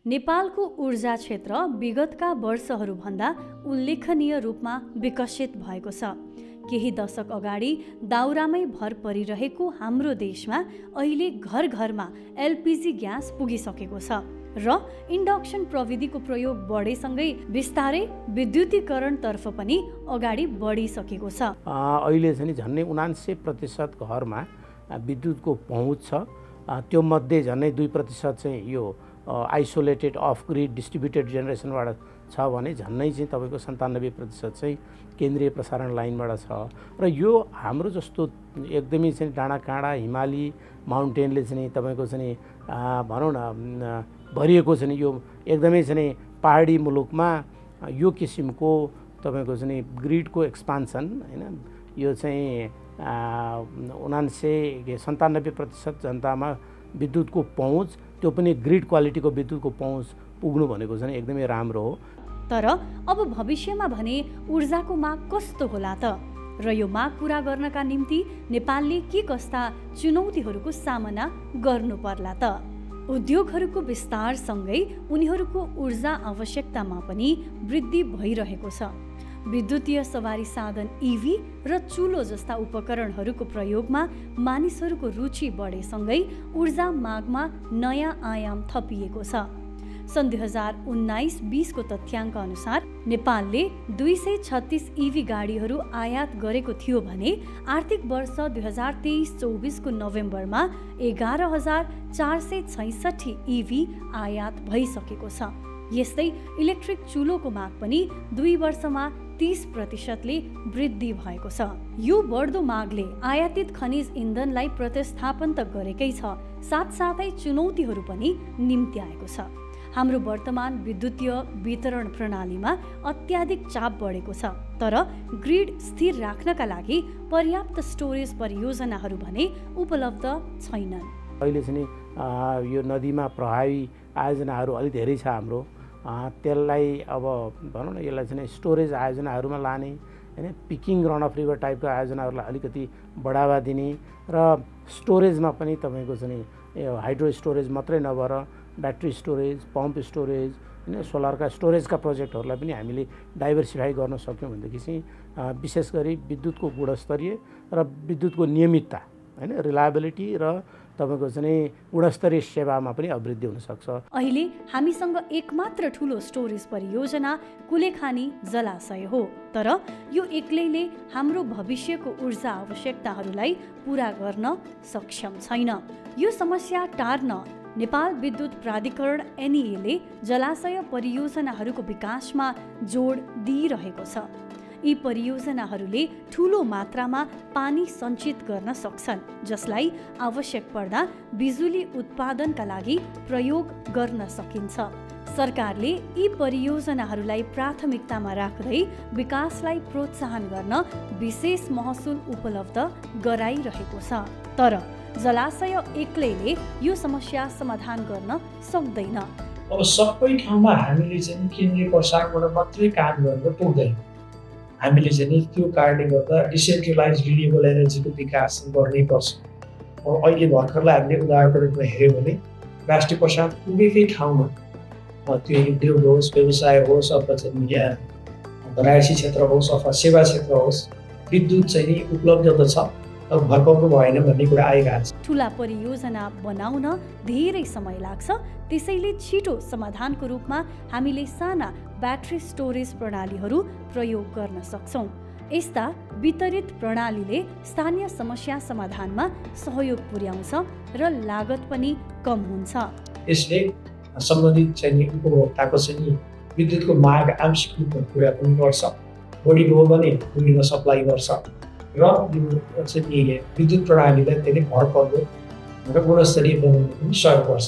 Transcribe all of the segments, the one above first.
नेपालको ऊर्जा क्षेत्र विगतका वर्षहरूभन्दा उल्लेखनीय रूपमा विकसित भएको छ। केही दशक अगाडि दाउरामै भर परिरहेको हाम्रो देशमा अहिले घर घरमा एलपीजी ग्यास पुगिसकेको छ र इन्डक्सन प्रविधिको प्रयोग बढेसँगै बिस्तारै विद्युतीकरणतर्फ पनि अगाडि बढिसकेको छ। अहिले चाहिँ झन्डै 79% घरमा विद्युतको पहुँच छ। त्यो मध्ये झन्डै 2% चाहिँ यो आइसोलेटेड अफ ग्रिड डिस्ट्रिब्युटेड जेनेरेसनबाट छ भने झन्डै चाहिँ तपाईँको 97% चाहिँ केन्द्रीय प्रसारण लाइनबाट छ। र यो हाम्रो जस्तो एकदमै चाहिँ डाँडाकाँडा हिमाली माउन्टेनले चाहिँ तपाईँको चाहिँ भनौँ न भरिएको छ नि, यो एकदमै चाहिँ पहाडी मुलुकमा यो किसिमको तपाईँको चाहिँ ग्रिडको एक्सपान्सन हैन, यो चाहिँ 97% जनतामा विद्युतको पहुँच, त्यो पनि ग्रिड क्वालिटीको विद्युतको पहुँच पुग्नु भनेको चाहिँ एकदमै राम्रो हो। तर अब भविष्यमा भने ऊर्जाको माग कस्तो होला त र यो माग पूरा गर्नका निम्ति नेपालले के कस्ता चुनौतीहरूको सामना गर्नु पर्ला त? उद्योगहरूको विस्तारसँगै उनीहरूको ऊर्जा आवश्यकतामा पनि वृद्धि भइरहेको छ। विद्युतीय सवारी साधन इभी र चुलो जस्ता उपकरणहरूको प्रयोगमा मानिसहरूको रुचि बढेसँगै ऊर्जा मागमा नयाँ आयाम थपिएको छ। सन् 2019-20 को तथ्याङ्क अनुसार नेपालले 236 इभी गाडीहरू आयात गरेको थियो भने आर्थिक वर्ष 2023-24 को नोभेम्बरमा 11,466 इभी आयात भइसकेको छ। यस्तै इलेक्ट्रिक चुलोको माग पनि 2 वर्षमा 30%ले वृद्धि भएको छ। यो बढ्दो मागले आयातित खनिज इन्धनलाई प्रतिस्थापन त गरेकै छ, साथसाथै चुनौतीहरू पनि निम्ति आएको छ। हाम्रो वर्तमान विद्युतीय वितरण प्रणालीमा अत्याधिक चाप बढेको छ, तर ग्रिड स्थिर राख्नका लागि पर्याप्त स्टोरेज परियोजनाहरू भने उपलब्ध छैनन्। अहिले चाहिँ यो नदीमा प्रभावी आयोजनाहरू अलि धेरै छ हाम्रो, त्यसलाई अब भनौँ न यसलाई चाहिँ स्टोरेज आयोजनाहरूमा लाने हैन, पिकिङ रन अफ रिभर टाइपको आयोजनाहरूलाई अलिकति बढावा दिने र स्टोरेजमा पनि तपाईँको चाहिँ हाइड्रो स्टोरेज मात्रै नभएर ब्याट्री स्टोरेज, पम्प स्टोरेज हैन, सोलरका स्टोरेजका प्रोजेक्टहरूलाई पनि हामीले डाइभर्सिफाई गर्न सक्यौँ भनेदेखि चाहिँ विशेष गरी विद्युतको गुणस्तरीय र विद्युतको नियमितता हैन, रिलायबिलिटी र तपाईँको चाहिँ गुणस्तरीय सेवामा पनि अभिवृद्धि हुनसक्छ। अहिले हामीसँग एकमात्र ठुलो स्टोरेज परियोजना कुलेखानी जलाशय हो, तर यो एक्लैले हाम्रो भविष्यको ऊर्जा आवश्यकताहरूलाई पूरा गर्न सक्षम छैन। यो समस्या टार्न नेपाल विद्युत प्राधिकरण एनईले जलाशय परियोजनाहरूको विकासमा जोड दिइरहेको छ। यी परियोजनाहरूले ठूलो मात्रामा पानी सञ्चित गर्न सक्छन्, जसलाई आवश्यक पर्दा बिजुली उत्पादनका लागि प्रयोग गर्न सकिन्छ। सरकारले यी परियोजनाहरूलाई प्राथमिकतामा राख्दै विकासलाई प्रोत्साहन गर्न विशेष महसुल उपलब्ध गराइरहेको छ। तर जलाशय एक्लैले यो समस्या समाधान गर्न सक्दैन। अब सबै ठाउँमा हामीले चाहिँ केन्द्रीय प्रशासनबाट मात्रै काम गरेर पुग्दैन। हामीले चाहिँ त्यो कारणले गर्दा डिसेन्ट्रलाइज रिन्युएबल एनर्जीको विकास गर्नै पर्छ। अहिले भर्खरलाई हामीले उदाहरणको रूपमा हेऱ्यौँ भने राष्ट्रिय प्रसाद पुगेकै ठाउँमा त्यो उद्योग होस्, व्यवसाय होस्, अथवा चाहिँ घरायसी क्षेत्र होस् अथवा सेवा क्षेत्र होस्, विद्युत चाहिँ उपलब्ध त छ, भरपर्दो भएन भन्ने कुरा आइरहेको छ। ठुला परियोजना बनाउन धेरै समय लाग्छ, त्यसैले छिटो समाधानको रूपमा हामीले साना ब्याट्री स्टोरेज प्रणालीहरू प्रयोग गर्न सक्छौँ। यस्ता वितरित प्रणालीले स्थानीय समस्या समाधानमा सहयोग पुर्याउँछ र लागत पनि कम हुन्छ। यसले सम्बन्धित चाहिँ उपभोक्ताको चाहिँ विद्युतको माग आंशिक रूपमा पुरा पनि गर्छ, बढी भयो भने पुग्न सप्लाई गर्छ र यो चाहिँ विद्युत प्रणालीलाई धेरै भरपर्दो र गुणस्तरीय बनाउन पनि सहयोग गर्छ।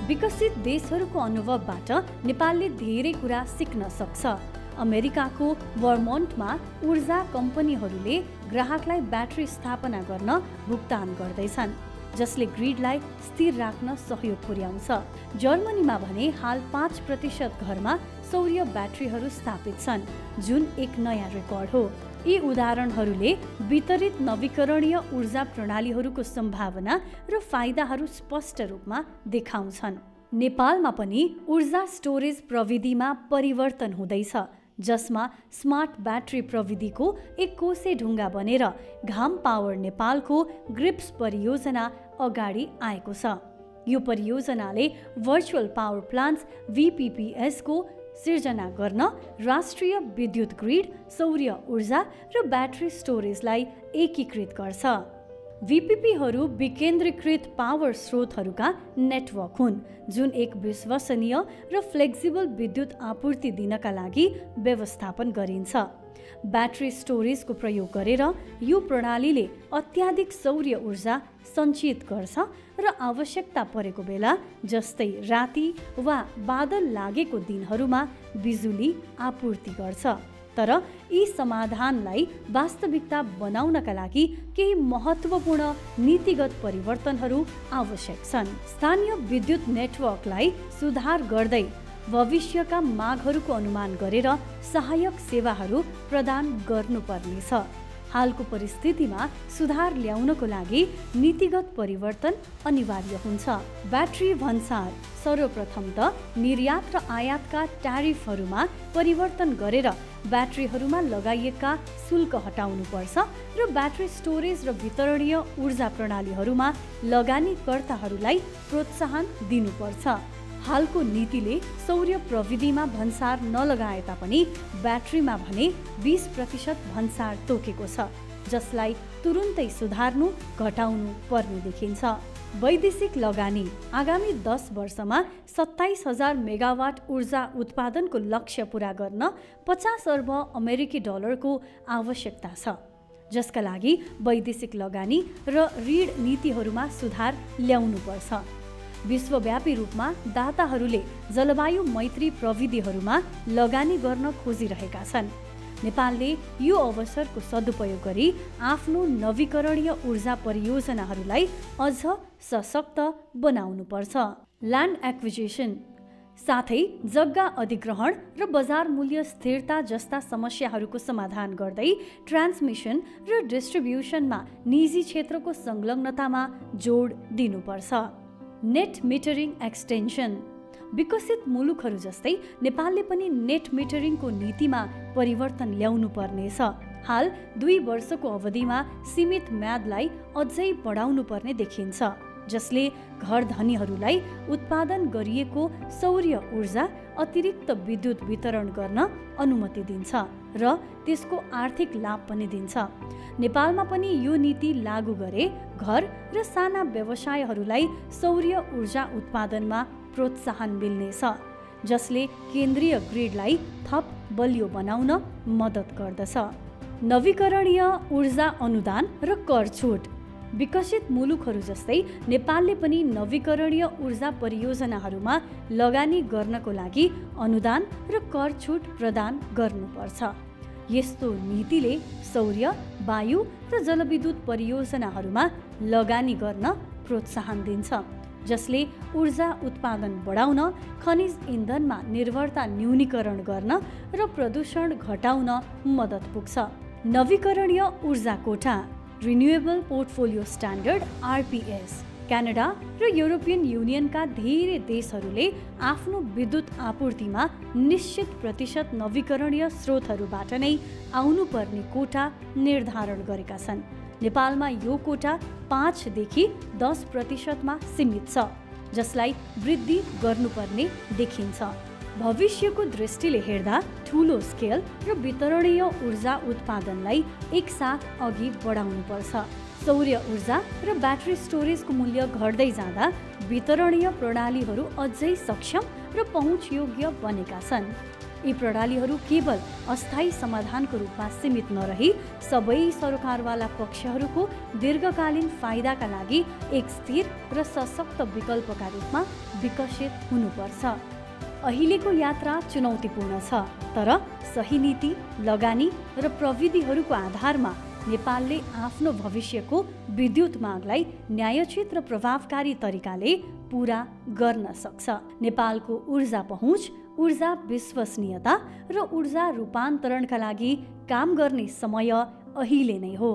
विकसित देशहरूको अनुभवबाट नेपालले धेरै कुरा सिक्न सक्छ। अमेरिकाको वर्मोन्टमा ऊर्जा कम्पनीहरूले ग्राहकलाई ब्याट्री स्थापना गर्न भुक्तान गर्दैछन्, जसले ग्रिडलाई स्थिर राख्न सहयोग पुर्याउँछ। जर्मनीमा भने हाल 5% घरमा सौर्य ब्याट्रीहरू स्थापित छन्, जुन एक नयाँ रेकर्ड हो। यी उदाहरणहरूले वितरित नवीकरणीय ऊर्जा प्रणालीहरूको सम्भावना र फाइदाहरू स्पष्ट रूपमा देखाउँछन्। नेपालमा पनि ऊर्जा स्टोरेज प्रविधिमा परिवर्तन हुँदैछ, जसमा स्मार्ट ब्याट्री प्रविधिको एक कोसे ढुङ्गा बनेर घाम पावर नेपालको ग्रिप्स परियोजना अगाडि आएको छ। यो परियोजनाले भर्चुअल पावर प्लान्ट्स VPPS को सिर्जना गर्न राष्ट्रिय विद्युत ग्रिड, सौर्य ऊर्जा र ब्याट्री स्टोरेजलाई एकीकृत गर्छ। VPPहरू विकेन्द्रीकृत पावर स्रोतहरूका नेटवर्क हुन् जुन एक विश्वसनीय र फ्लेक्सिबल विद्युत आपूर्ति दिनका लागि व्यवस्थापन गरिन्छ। ब्याट्री स्टोरेजको प्रयोग गरेर यो प्रणालीले अत्याधिक सौर्य ऊर्जा सञ्चित गर्छ र आवश्यकता परेको बेला जस्तै राति वा बादल लागेको दिनहरूमा बिजुली आपूर्ति गर्छ। तर यी समाधानलाई वास्तविकता बनाउनका लागि केही महत्त्वपूर्ण नीतिगत परिवर्तनहरू आवश्यक छन्। स्थानीय विद्युत नेटवर्कलाई सुधार गर्दै भविष्यका मागहरूको अनुमान गरेर सहायक सेवाहरू प्रदान गर्नुपर्नेछ। हालको परिस्थितिमा सुधार ल्याउनको लागि नीतिगत परिवर्तन अनिवार्य हुन्छ। ब्याट्री भन्सार सर्वप्रथम त निर्यात र आयातका ट्यारिफहरूमा परिवर्तन गरेर ब्याट्रीहरूमा लगाइएका शुल्क हटाउनुपर्छ र ब्याट्री स्टोरेज र वितरणीय ऊर्जा प्रणालीहरूमा लगानीकर्ताहरूलाई प्रोत्साहन दिनुपर्छ। हालको नीतिले सौर्य प्रविधिमा भन्सार नलगाए तापनि ब्याट्रीमा भने 20% भन्सार तोकेको छ, जसलाई तुरुन्तै सुधार्नु घटाउनु पर्ने देखिन्छ। वैदेशिक लगानी आगामी 10 वर्षमा 27,000 मेगावाट ऊर्जा उत्पादनको लक्ष्य पूरा गर्न 50 अर्ब अमेरिकी डलरको आवश्यकता छ, जसका लागि वैदेशिक लगानी र ऋण नीतिहरूमा सुधार ल्याउनुपर्छ। विश्वव्यापी रूपमा दाताहरूले जलवायु मैत्री प्रविधिहरूमा लगानी गर्न खोजिरहेका छन्। नेपालले यो अवसरको सदुपयोग गरी आफ्नो नवीकरणीय ऊर्जा परियोजनाहरूलाई अझ सशक्त बनाउनुपर्छ। ल्यान्ड एक्विजिसन साथै जग्गा अधिग्रहण र बजार मूल्य स्थिरता जस्ता समस्याहरूको समाधान गर्दै ट्रान्समिसन र डिस्ट्रिब्युसनमा निजी क्षेत्रको संलग्नतामा जोड दिनुपर्छ। नेट मिटरिङ एक्सटेन्सन विकसित मुलुकहरू जस्तै नेपालले पनि नेट मिटरिङको नीतिमा परिवर्तन ल्याउनु पर्नेछ। हाल 2 वर्षको अवधिमा सीमित म्यादलाई अझै बढाउनु पर्ने देखिन्छ, जसले घर धनीहरूलाई उत्पादन गरिएको सौर्य ऊर्जा अतिरिक्त विद्युत वितरण गर्न अनुमति दिन्छ र त्यसको आर्थिक लाभ पनि दिन्छ। नेपालमा पनि यो नीति लागू गरे घर र साना व्यवसायहरूलाई सौर्य ऊर्जा उत्पादनमा प्रोत्साहन मिल्नेछ, जसले केन्द्रीय ग्रिडलाई थप बलियो बनाउन मद्दत गर्दछ। नवीकरणीय ऊर्जा अनुदान र कर छुट विकसित मुलुकहरू जस्तै नेपालले पनि नवीकरणीय ऊर्जा परियोजनाहरूमा लगानी गर्नको लागि अनुदान र कर छुट प्रदान गर्नुपर्छ। यस्तो नीतिले सौर्य, वायु र जलविद्युत परियोजनाहरूमा लगानी गर्न प्रोत्साहन दिन्छ, जसले ऊर्जा उत्पादन बढाउन, खनिज इन्धनमा निर्भरता न्यूनीकरण गर्न र प्रदूषण घटाउन मद्दत पुग्छ। नवीकरणीय ऊर्जा कोठा renewable portfolio standard RPS Canada र युरोपियन युनियनका धेरै देशहरूले आफ्नो विद्युत आपूर्तिमा निश्चित प्रतिशत नवीकरणीय स्रोतहरूबाट नै आउनुपर्ने कोटा निर्धारण गरेका छन्। नेपालमा यो कोटा 5 देखि 10% सीमित छ, जसलाई वृद्धि गर्नुपर्ने देखिन्छ। भविष्यको दृष्टिले हेर्दा ठूलो स्केल र वितरणीय ऊर्जा उत्पादनलाई एकसाथ अघि बढाउनुपर्छ। सौर्य ऊर्जा र ब्याट्री स्टोरेजको मूल्य घट्दै जाँदा वितरणीय प्रणालीहरू अझै सक्षम र पहुँचयोग्य बनेका छन्। यी प्रणालीहरू केवल अस्थायी समाधानको रूपमा सीमित नरही सबै सरकारवाला पक्षहरूको दीर्घकालीन फाइदाका लागि एक स्थिर र सशक्त विकल्पका रूपमा विकसित हुनुपर्छ। अहिलेको यात्रा चुनौतीपूर्ण छ, तर सही नीति, लगानी र प्रविधिहरूको आधारमा नेपालले आफ्नो भविष्यको विद्युत मागलाई न्यायोचित र प्रभावकारी तरिकाले पूरा गर्न सक्छ। नेपालको ऊर्जा पहुँच, ऊर्जा विश्वसनीयता र ऊर्जा रूपान्तरणका लागि काम गर्ने समय अहिले नै हो।